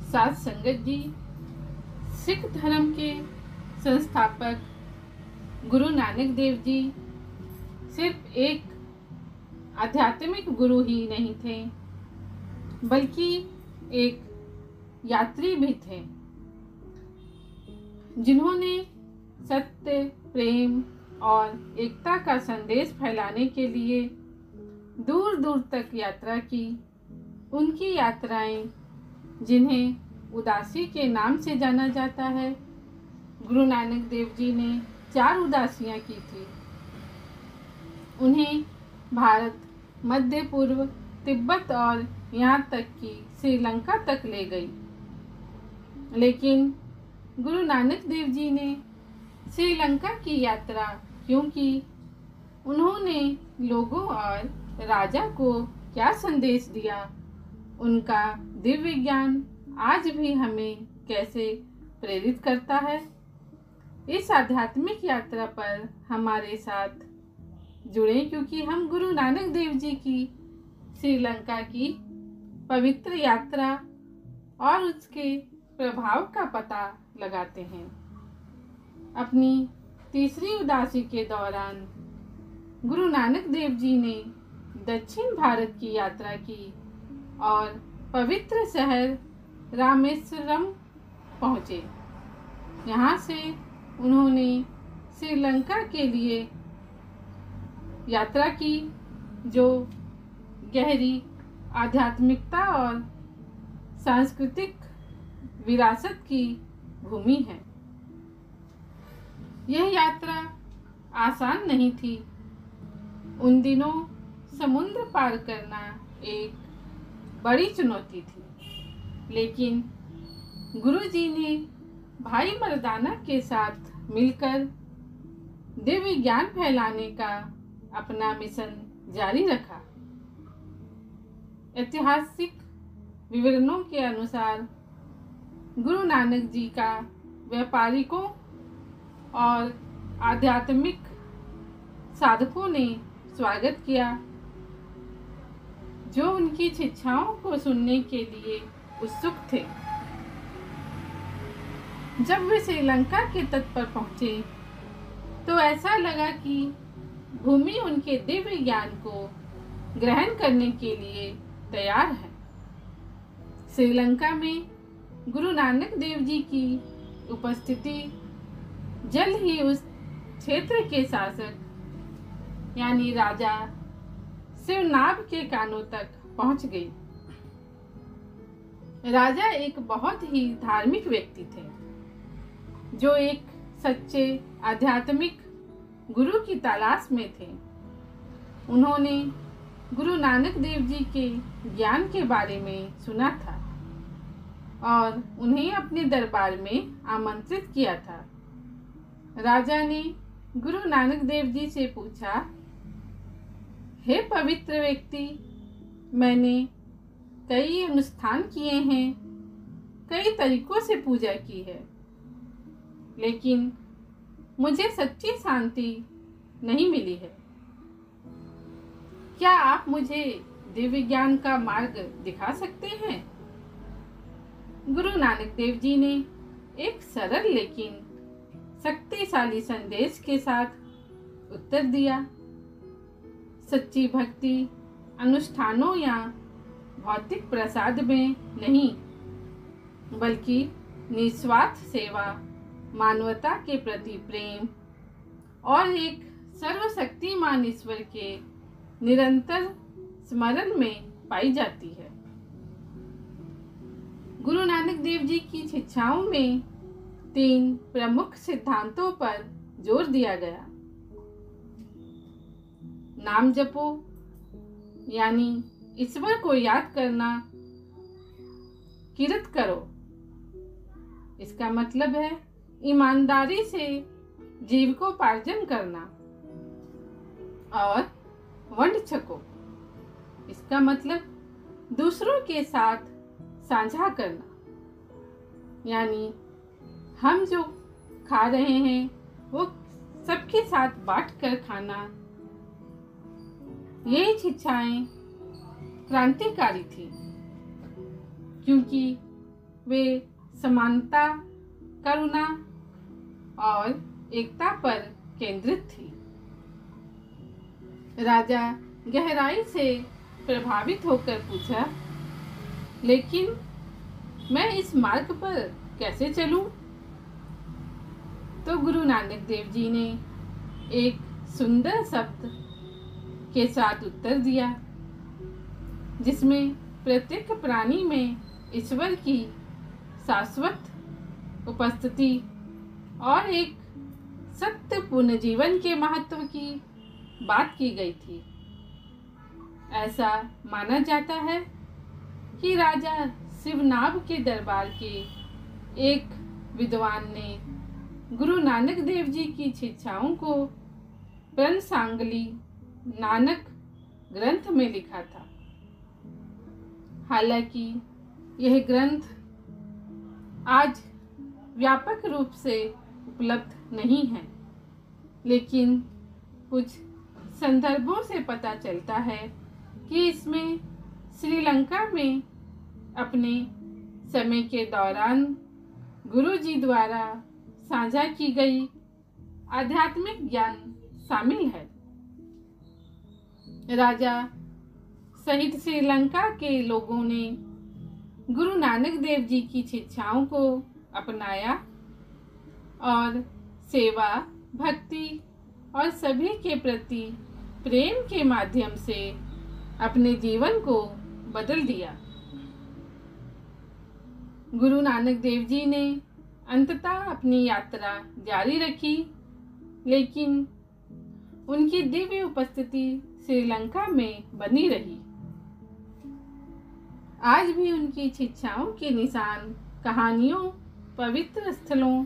साध संगत जी, सिख धर्म के संस्थापक गुरु नानक देव जी सिर्फ एक आध्यात्मिक गुरु ही नहीं थे, बल्कि एक यात्री भी थे, जिन्होंने सत्य, प्रेम और एकता का संदेश फैलाने के लिए दूर दूर तक यात्रा की। उनकी यात्राएं, जिन्हें उदासी के नाम से जाना जाता है, गुरु नानक देव जी ने 4 उदासियां की थी। उन्हें भारत, मध्य पूर्व, तिब्बत और यहाँ तक कि श्रीलंका तक ले गई। लेकिन गुरु नानक देव जी ने श्रीलंका की यात्रा क्यों की? उन्होंने लोगों और राजा को क्या संदेश दिया? उनका दिव्य ज्ञान आज भी हमें कैसे प्रेरित करता है? इस आध्यात्मिक यात्रा पर हमारे साथ जुड़े, क्योंकि हम गुरु नानक देव जी की श्रीलंका की पवित्र यात्रा और उसके प्रभाव का पता लगाते हैं। अपनी तीसरी उदासी के दौरान गुरु नानक देव जी ने दक्षिण भारत की यात्रा की और पवित्र शहर रामेश्वरम पहुँचे। यहाँ से उन्होंने श्रीलंका के लिए यात्रा की, जो गहरी आध्यात्मिकता और सांस्कृतिक विरासत की भूमि है। यह यात्रा आसान नहीं थी। उन दिनों समुद्र पार करना एक बड़ी चुनौती थी, लेकिन गुरुजी ने भाई मर्दाना के साथ मिलकर दिव्य ज्ञान फैलाने का अपना मिशन जारी रखा। ऐतिहासिक विवरणों के अनुसार गुरु नानक जी का व्यापारिकों और आध्यात्मिक साधकों ने स्वागत किया, जो उनकी शिक्षाओं को सुनने के लिए उत्सुक थे। जब वे श्रीलंका के तट पर पहुंचे तो ऐसा लगा कि भूमि उनके दिव्य ज्ञान को ग्रहण करने के लिए तैयार है। श्रीलंका में गुरु नानक देव जी की उपस्थिति जल्द ही उस क्षेत्र के शासक यानी राजा शिवनाभ के कानों तक पहुंच गई। राजा एक बहुत ही धार्मिक व्यक्ति थे, जो एक सच्चे आध्यात्मिक गुरु की तलाश में थे। उन्होंने गुरु नानक देव जी के ज्ञान के बारे में सुना था और उन्हें अपने दरबार में आमंत्रित किया था। राजा ने गुरु नानक देव जी से पूछा, हे पवित्र व्यक्ति, मैंने कई अनुष्ठान किए हैं, कई तरीकों से पूजा की है, लेकिन मुझे सच्ची शांति नहीं मिली है। क्या आप मुझे दिव्य ज्ञान का मार्ग दिखा सकते हैं? गुरु नानक देव जी ने एक सरल लेकिन शक्तिशाली संदेश के साथ उत्तर दिया। सच्ची भक्ति अनुष्ठानों या भौतिक प्रसाद में नहीं, बल्कि निस्वार्थ सेवा, मानवता के प्रति प्रेम और एक सर्वशक्तिमान ईश्वर के निरंतर स्मरण में पाई जाती है। गुरु नानक देव जी की शिक्षाओं में 3 प्रमुख सिद्धांतों पर जोर दिया गया। नाम जपो, यानी ईश्वर को याद करना, किरत करो, इसका मतलब है ईमानदारी से जीविकोपार्जन करना, और वंड छको, इसका मतलब दूसरों के साथ साझा करना, यानी हम जो खा रहे हैं वो सबके साथ बांट कर खाना। यही शिक्षाएं क्रांतिकारी थी, क्योंकि वे समानता, करुणा और एकता पर केंद्रित थी। राजा गहराई से प्रभावित होकर पूछा, लेकिन मैं इस मार्ग पर कैसे चलूं? तो गुरु नानक देव जी ने एक सुंदर शब्द के साथ उत्तर दिया, जिसमें प्रत्येक प्राणी में ईश्वर की शाश्वत उपस्थिति और एक सत्यपूर्ण जीवन के महत्व की बात की गई थी। ऐसा माना जाता है कि राजा शिवनाभ के दरबार के एक विद्वान ने गुरु नानक देव जी की शिक्षाओं को प्रणसांगली नानक ग्रंथ में लिखा था। हालांकि यह ग्रंथ आज व्यापक रूप से उपलब्ध नहीं है, लेकिन कुछ संदर्भों से पता चलता है कि इसमें श्रीलंका में अपने समय के दौरान गुरु जी द्वारा साझा की गई आध्यात्मिक ज्ञान शामिल है। राजा सहित श्रीलंका के लोगों ने गुरु नानक देव जी की शिक्षाओं को अपनाया और सेवा, भक्ति और सभी के प्रति प्रेम के माध्यम से अपने जीवन को बदल दिया। गुरु नानक देव जी ने अंततः अपनी यात्रा जारी रखी, लेकिन उनकी दिव्य उपस्थिति श्रीलंका में बनी रही। आज भी उनकी शिक्षाओं के निशान कहानियों, पवित्र स्थलों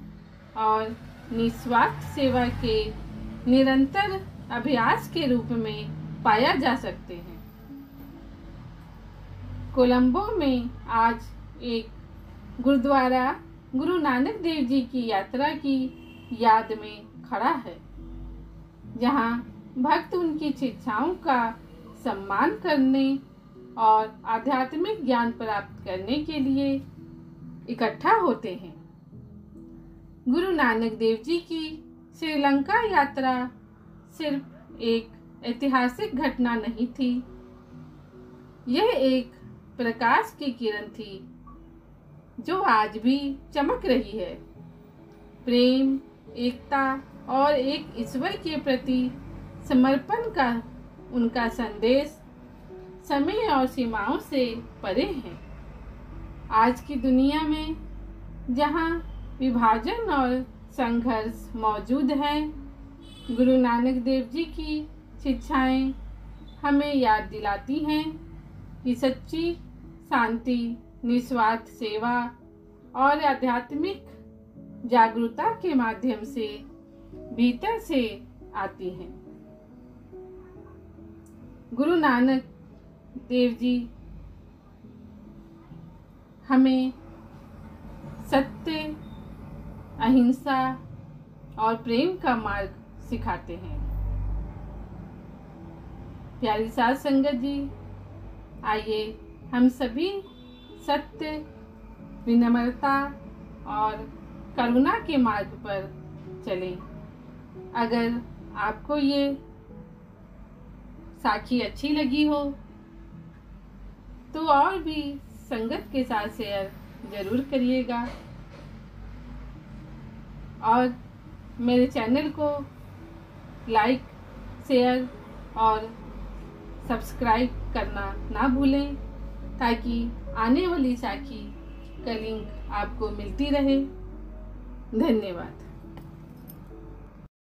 और निस्वार्थ सेवा के निरंतर अभ्यास के रूप में पाया जा सकते हैं। कोलंबो में आज एक गुरुद्वारा गुरु नानक देव जी की यात्रा की याद में खड़ा है, जहां भक्त उनकी शिक्षाओं का सम्मान करने और आध्यात्मिक ज्ञान प्राप्त करने के लिए इकट्ठा होते हैं। गुरु नानक देव जी की श्रीलंका यात्रा सिर्फ एक ऐतिहासिक घटना नहीं थी, यह एक प्रकाश की किरण थी जो आज भी चमक रही है। प्रेम, एकता और एक ईश्वर के प्रति समर्पण का उनका संदेश समय और सीमाओं से परे है। आज की दुनिया में जहां विभाजन और संघर्ष मौजूद है, गुरु नानक देव जी की शिक्षाएं हमें याद दिलाती हैं कि सच्ची शांति निस्वार्थ सेवा और आध्यात्मिक जागरूकता के माध्यम से भीतर से आती है। गुरु नानक देव जी हमें सत्य, अहिंसा और प्रेम का मार्ग सिखाते हैं। प्यारी साध संगत जी, आइए हम सभी सत्य, विनम्रता और करुणा के मार्ग पर चलें। अगर आपको ये साखी अच्छी लगी हो तो और भी संगत के साथ शेयर जरूर करिएगा और मेरे चैनल को लाइक, शेयर और सब्सक्राइब करना ना भूलें, ताकि आने वाली साखी का लिंक आपको मिलती रहे। धन्यवाद।